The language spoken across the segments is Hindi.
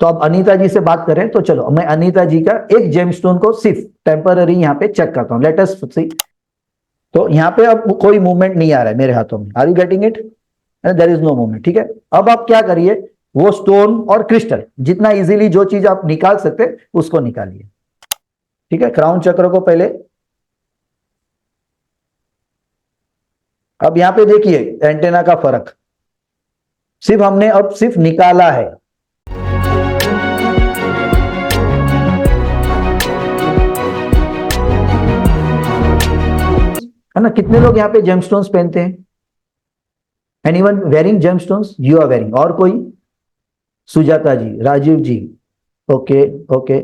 तो अब अनीता जी से बात करें तो चलो मैं अनीता जी का एक जेमस्टोन को सिर्फ टेम्पररी यहाँ पे चेक करता हूँ। लेट अस सी। तो यहाँ पे अब कोई मूवमेंट नहीं आ रहा है मेरे हाथों में। Are you getting it? There is no movement. ठीक है, अब आप क्या करिए, वो स्टोन और क्रिस्टल जितना इजीली जो चीज आप निकाल सकते उसको निकालिए। ठीक है, क्राउन चक्र को पहले, अब यहां पे देखिए एंटेना का फर्क, सिर्फ हमने अब सिर्फ निकाला है ना। कितने लोग यहाँ पे जेमस्टोन्स पहनते हैं? Anyone wearing gemstones? You are wearing. और कोई? Sujata ji, Rajiv ji, okay okay.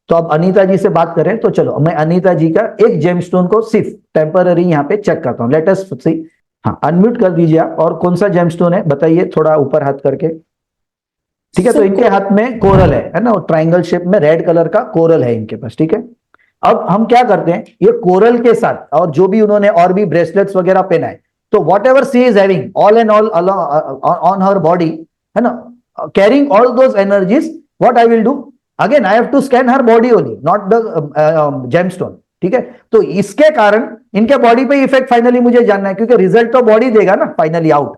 तो अब अनीता जी से बात करें तो चलो मैं अनीता जी का एक जेमस्टोन को सिर्फ टेम्पररी यहाँ पे चेक करता हूँ। लेट अस सी। हाँ, अनम्यूट कर दीजिए आप। और कौन सा जेमस्टोन है बताइए, थोड़ा ऊपर हाथ करके। ठीक है, तो इनके हाथ में कोरल है ना, ट्राइंगल शेप में रेड कलर का कोरल है इनके पास। ठीक है, अब हम क्या करते हैं, ये कोरल के साथ और जो भी उन्होंने और भी ब्रेसलेट्स वगैरह पहना है, तो whatever she is having all and all on her body, है ना, carrying all those energies, what I will do, again I have to scan her body only, not the gemstone. ठीक है, तो इसके कारण इनके बॉडी पे इफेक्ट फाइनली मुझे जानना है, क्योंकि रिजल्ट तो बॉडी देगा ना फाइनली आउट।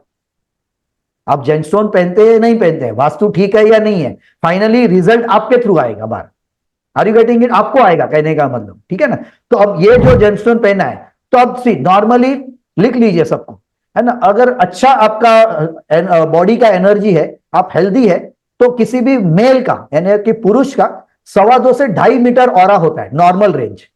आप जेमस्टोन पहनते हैं नहीं पहनते हैं, वास्तु ठीक है या नहीं है, फाइनली रिजल्ट आपके थ्रू आएगा बाहर। Are you getting it? आपको आएगा, कहने का मतलब। ठीक है ना, तो अब ये जो जेमस्टोन पहना है, तो अब सी नॉर्मली लिख लीजिए सबको, है ना, अगर अच्छा आपका बॉडी का एनर्जी है, आप हेल्दी है, तो किसी भी मेल का यानी कि पुरुष का 2.25 से 2.5 मीटर ऑरा होता है नॉर्मल रेंज।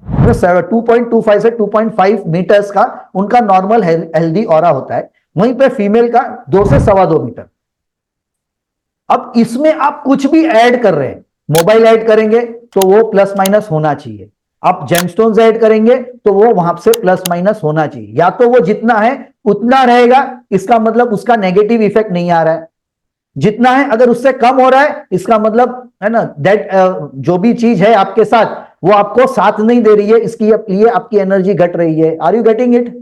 2.25 से 2.5 मीटर्स का उनका नॉर्मल हेल्दी ऑरा होता है। वहीं पे फीमेल का 2 से 2.25 मीटर। अब इसमें आप कुछ भी ऐड कर रहे हैं, मोबाइल ऐड करेंगे तो वो प्लस माइनस होना चाहिए, आप जेमस्टोन्स ऐड करेंगे तो वो वहां से प्लस माइनस होना चाहिए, या तो वो जितना है उतना रहेगा, इसका मतलब उसका नेगेटिव इफेक्ट नहीं आ रहा है, जितना है अगर उससे कम हो रहा है इसका मतलब है ना दैट जो भी चीज है आपके साथ वो आपको साथ नहीं दे रही है, इसकी लिए आपकी एनर्जी घट रही है। Are you getting it?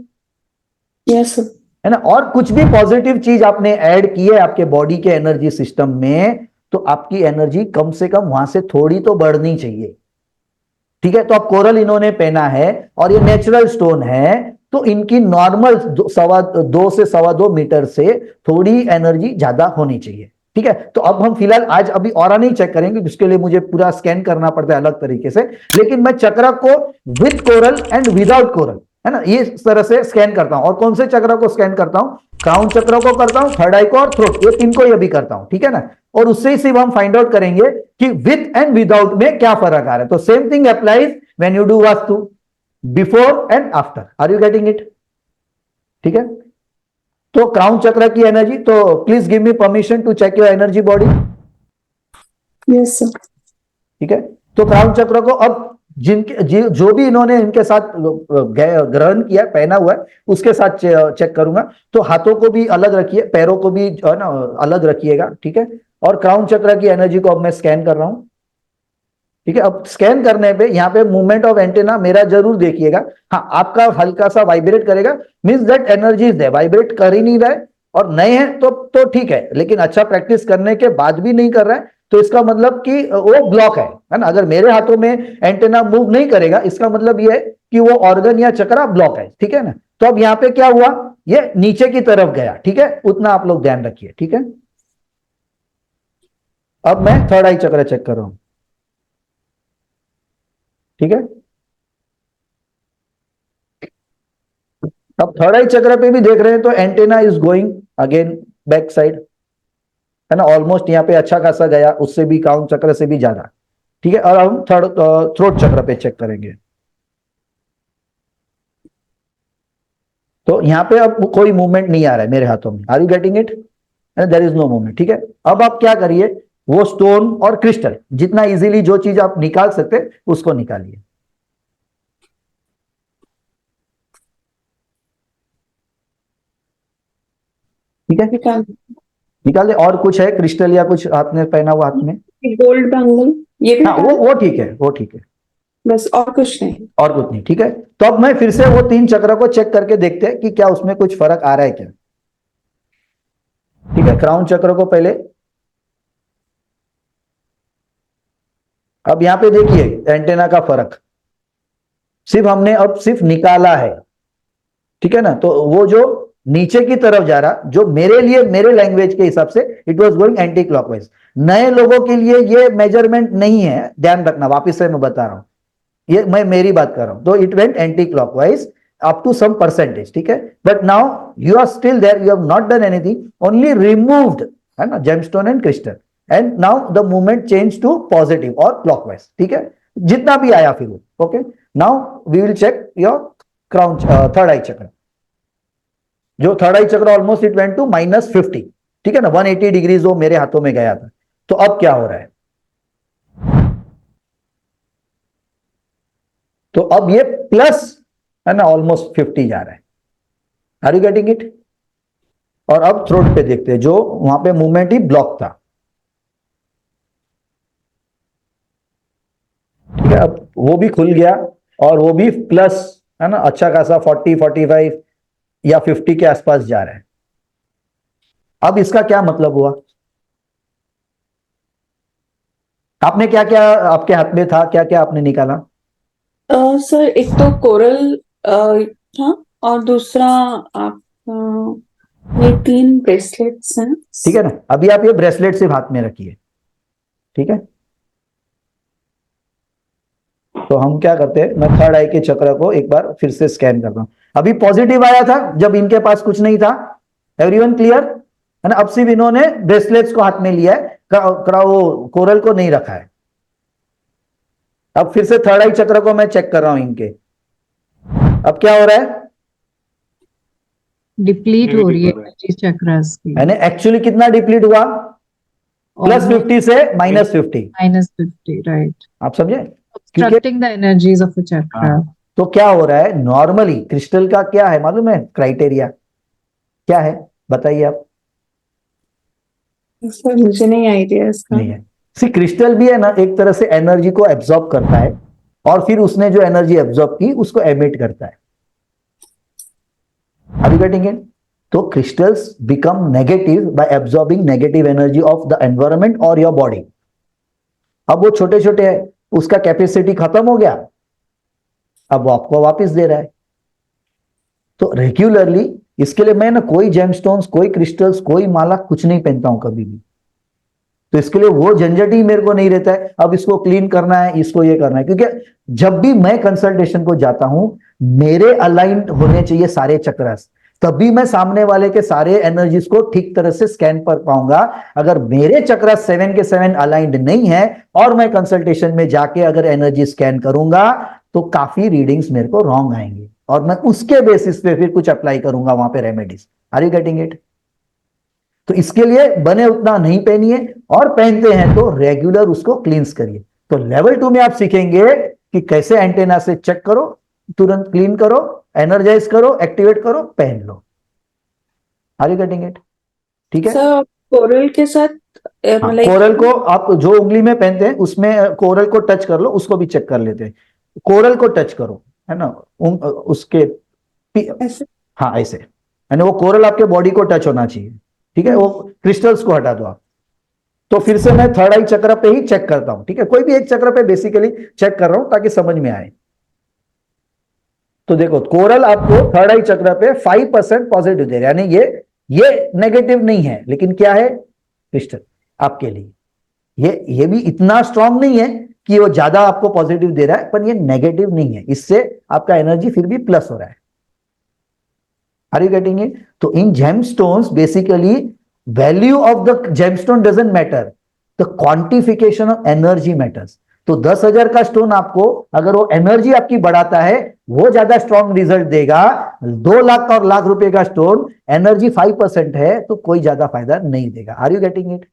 Yes है ना, और कुछ भी पॉजिटिव चीज आपने ऐड की है आपके बॉडी के एनर्जी सिस्टम में, तो आपकी एनर्जी कम से कम वहां से थोड़ी तो बढ़नी चाहिए। ठीक है, तो अब कोरल इन्होंने पहना है और ये नेचुरल स्टोन है, तो इनकी नॉर्मल 2 से 2.25 मीटर से थोड़ी एनर्जी ज्यादा होनी चाहिए। ठीक है, तो अब हम फिलहाल आज अभी ऑरा नहीं चेक करेंगे, उसके लिए मुझे पूरा स्कैन करना पड़ता है अलग तरीके से, लेकिन मैं चक्र को with coral and without coral, है ना, ये इस तरह से स्कैन करता हूं। और कौन से चक्र को स्कैन करता हूं? क्राउन चक्र को करता हूं, थर्ड आई को और थ्रोट, ये 3 को ये भी करता हूं। ठीक है ना, और उससे ही सिर्फ हम फाइंड आउट करेंगे कि विद एंड विदाउट में क्या फर्क आ रहा है। तो same thing applies when you do vastu, before and after. Are you getting it? ठीक है, तो क्राउन चक्र की एनर्जी, तो please give me permission to check your energy body. Yes sir. ठीक है, तो क्राउन चक्र को अब जिनके जो भी इन्होंने इनके साथ ग्रहण किया पहना हुआ है उसके साथ चेक करूंगा। तो हाथों को भी अलग रखिए, पैरों को भी है ना अलग रखिएगा। ठीक है, और क्राउन चक्र की एनर्जी को अब मैं स्कैन कर रहा हूं। ठीक है, अब स्कैन करने पे यहाँ पे मूवमेंट ऑफ एंटेना मेरा जरूर देखिएगा। हाँ, आपका हल्का सा वाइब्रेट करेगा, means that energy is there, vibrate कर ही नहीं रहा है। और नए हैं तो ठीक है, लेकिन अच्छा प्रैक्टिस करने के बाद भी नहीं कर रहा है तो इसका मतलब कि वो ब्लॉक है ना। अगर मेरे हाथों में एंटेना मूव नहीं करेगा इसका मतलब ये है कि वो ऑर्गन या चक्रा ब्लॉक है। ठीक है ना, तो अब यहाँ पे क्या हुआ, ये नीचे की तरफ गया। ठीक है, उतना आप लोग ध्यान रखिए। ठीक है, अब मैं थर्ड आई चक्र चेक कर रहा हूं। ठीक है, अब थर्ड आई चक्र पे भी देख रहे हैं तो antenna is going again back side, है ना, ऑलमोस्ट यहाँ पे अच्छा खासा गया, उससे भी क्राउन चक्र से भी ज्यादा। ठीक है, और हम थर्ड थ्रोट चक्र पे चेक करेंगे। तो यहाँ पे अब कोई मूवमेंट नहीं आ रहा है मेरे हाथों में। Are you getting it? There is no movement. ठीक है, अब आप क्या करिए, वो स्टोन और क्रिस्टल जितना इजीली जो चीज आप निकाल सकते उसको निकालिए। ठीक है, निकाल दे। और कुछ है क्रिस्टल या कुछ आपने पहना हुआ हाथ में? गोल्ड बैंगल ये भी। हाँ, वो ठीक है, वो ठीक है, बस और कुछ नहीं। और कुछ नहीं। ठीक है, तो अब मैं फिर से वो 3 चक्र को चेक करके देखते हैं कि क्या उसमें कुछ फर्क आ रहा है क्या। ठीक है, क्राउन चक्र को पहले, अब यहाँ पे देखिए एंटेना का फर्क, सिर्फ हमने अब सिर्फ निकाला है, ठीक है ना। तो वो जो नीचे की तरफ जा रहा, जो मेरे लिए मेरे लैंग्वेज के हिसाब से it was going anti clockwise. नए लोगों के लिए ये मेजरमेंट नहीं है, ध्यान रखना, वापस से मैं बता रहा हूं, ये मैं मेरी बात कर रहा हूं। तो it went anti clockwise up to some percentage, ठीक है। But now you are still there, you have not done anything, only removed, है ना, gemstone and crystal, and now the movement change to positive और क्लॉकवाइज, ठीक है, जितना भी आया फिर वो। Okay, now we will check your crown, third eye chakra. जो थर्ड आई चक्र ऑलमोस्ट इट वेंट टू -50, ठीक है ना, 180 डिग्रीज वो मेरे हाथों में गया था। तो अब क्या हो रहा है, तो अब ये प्लस, है ना, ऑलमोस्ट 50 जा रहा है। Are you getting it? और अब थ्रोट पे देखते हैं, जो वहां पे मूवमेंट ही ब्लॉक था, ठीक है। अब वो भी खुल गया और वो भी प्लस, है ना, अच्छा खासा 40, 45 या 50 के आसपास जा रहा है। अब इसका क्या मतलब हुआ, आपने क्या क्या आपके हाथ में था, क्या क्या आपने निकाला? सर एक तो कोरल था, और दूसरा आप ये 3 ब्रेसलेट्स हैं। ठीक है ना। अभी आप ये ब्रेसलेट सिर्फ हाथ में रखिए, ठीक है। तो हम क्या करते हैं, मैं थर्ड आई के चक्र को एक बार फिर से स्कैन करता हूं। अभी पॉजिटिव आया था जब इनके पास कुछ नहीं था, एवरीवन क्लियर, है ना। अब सिर्फ इन्होंने ब्रेसलेट्स को हाथ में लिया है, वो कोरल को नहीं रखा है। अब फिर से थर्ड आई चक्र को मैं चेक कर रहा हूं इनके, अब क्या हो रहा है, डिप्लीट हो रही है एनर्जी चक्रास की, यानी एक्चुअली कितना डिप्लीट हुआ, +50 से -50, -50, राइट, आप समझे, क्योंकि obstructing the energies of the chakra. तो क्या हो रहा है, नॉर्मली क्रिस्टल का क्या है मालूम है, क्राइटेरिया क्या है, बताइए आप। सर मुझे नहीं आइडिया इसका। नहीं है, सी क्रिस्टल भी है ना, एक तरह से एनर्जी को एब्जॉर्ब करता है और फिर उसने जो एनर्जी एब्जॉर्ब की उसको एमिट करता है। Are you getting it? तो crystals become negative by absorbing negative energy of the environment और योर बॉडी। अब वो छोटे छोटे है, उसका कैपेसिटी खत्म हो गया, अब वो आपको वापस दे रहा है। तो रेगुलरली इसके लिए मैं ना कोई जेमस्टोन्स, कोई क्रिस्टल्स, कोई माला कुछ नहीं पहनता हूं कभी भी। तो इसके लिए वो झंझट ही मेरे को नहीं रहता है, अब इसको क्लीन करना है, इसको ये करना है, क्योंकि जब भी मैं कंसल्टेशन को जाता हूं मेरे अलाइंड होने चाहिए सारे चक्रस, तभी मैं सामने वाले के सारे एनर्जीज को ठीक तरह से स्कैन कर पाऊंगा। अगर मेरे चक्र 7 के 7 अलाइंड नहीं है और मैं कंसल्टेशन में जाके अगर एनर्जी स्कैन करूंगा तो काफी रीडिंग्स मेरे को रॉन्ग आएंगे और मैं उसके बेसिस पे फिर कुछ अप्लाई करूंगा वहां पे remedies. Are you getting it? तो इसके लिए बने उतना नहीं पहनिए, और पहनते हैं तो रेगुलर उसको क्लींस करिए। तो लेवल 2 में आप सीखेंगे कि कैसे एंटेना से चेक करो, तुरंत क्लीन करो, एनर्जाइज करो, एक्टिवेट करो, पहन लो। Are you getting it? ठीक है। सर कोरल के साथ मतलब कोरल को आप जो उंगली में पहनते हैं उसमें कोरल को टच कर लो, उसको भी चेक कर लेते हैं। कोरल को टच करो, है ना, उसके ऐसे? हाँ ऐसे, यानी वो कोरल आपके बॉडी को टच होना चाहिए, ठीक है। वो क्रिस्टल्स को हटा दो आप। तो फिर से मैं थर्ड आई चक्र पे ही चेक करता हूं, ठीक है, कोई भी एक चक्र पे बेसिकली चेक कर रहा हूं ताकि समझ में आए। तो देखो कोरल आपको थर्ड आई चक्र पे 5% पॉजिटिव दे रहा है, यानी ये नेगेटिव नहीं है, लेकिन क्या है, क्रिस्टल आपके लिए ये भी इतना स्ट्रांग नहीं है कि वो ज्यादा आपको पॉजिटिव दे रहा है, पर ये नेगेटिव नहीं है, इससे आपका एनर्जी फिर भी प्लस हो रहा है। Are you getting it? तो इन gemstones basically value of the gemstone doesn't matter, the quantification of energy matters. तो 10,000 का स्टोन आपको अगर वो एनर्जी आपकी बढ़ाता है वो ज्यादा स्ट्रॉन्ग रिजल्ट देगा। 2 लाख और लाख रुपए का स्टोन एनर्जी 5% है तो कोई ज्यादा फायदा नहीं देगा। Are you getting it?